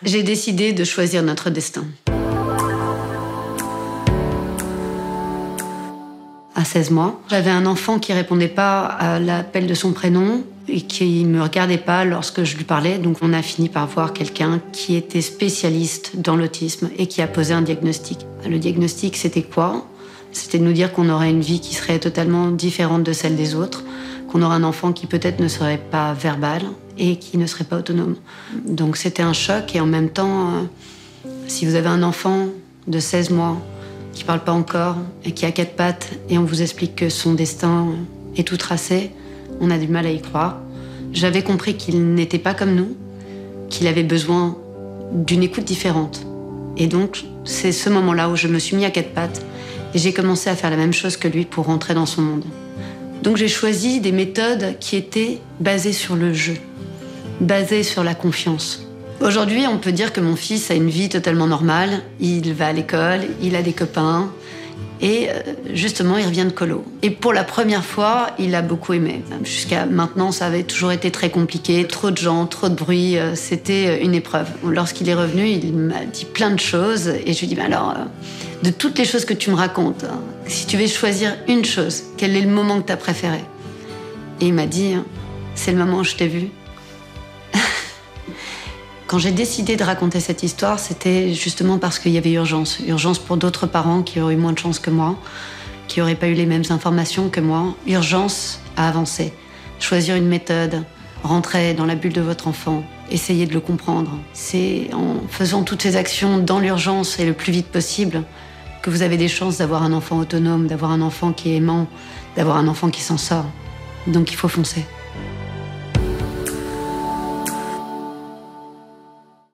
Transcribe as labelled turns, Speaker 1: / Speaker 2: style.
Speaker 1: J'ai décidé de choisir notre destin. À 16 mois, j'avais un enfant qui répondait pas à l'appel de son prénom et qui me regardait pas lorsque je lui parlais. Donc on a fini par voir quelqu'un qui était spécialiste dans l'autisme et qui a posé un diagnostic. Le diagnostic, c'était quoi ? C'était de nous dire qu'on aurait une vie qui serait totalement différente de celle des autres, qu'on aurait un enfant qui peut-être ne serait pas verbal et qui ne serait pas autonome. Donc c'était un choc et en même temps, si vous avez un enfant de 16 mois qui parle pas encore et qui a 4 pattes et on vous explique que son destin est tout tracé, on a du mal à y croire. J'avais compris qu'il n'était pas comme nous, qu'il avait besoin d'une écoute différente. Et donc, c'est ce moment-là où je me suis mis à 4 pattes et j'ai commencé à faire la même chose que lui pour rentrer dans son monde. Donc j'ai choisi des méthodes qui étaient basées sur le jeu, basées sur la confiance. Aujourd'hui, on peut dire que mon fils a une vie totalement normale. Il va à l'école, il a des copains et justement, il revient de colo. Et pour la première fois, il a beaucoup aimé. Jusqu'à maintenant, ça avait toujours été très compliqué. Trop de gens, trop de bruit, c'était une épreuve. Lorsqu'il est revenu, il m'a dit plein de choses et je lui ai dit, bah alors, de toutes les choses que tu me racontes, si tu veux choisir une chose, quel est le moment que tu as préféré ? Et il m'a dit, c'est le moment où je t'ai vu. Quand j'ai décidé de raconter cette histoire, c'était justement parce qu'il y avait urgence. Urgence pour d'autres parents qui auraient eu moins de chance que moi, qui n'auraient pas eu les mêmes informations que moi. Urgence à avancer, choisir une méthode, rentrer dans la bulle de votre enfant, essayer de le comprendre. C'est en faisant toutes ces actions dans l'urgence et le plus vite possible que vous avez des chances d'avoir un enfant autonome, d'avoir un enfant qui est aimant, d'avoir un enfant qui s'en sort. Donc il faut foncer.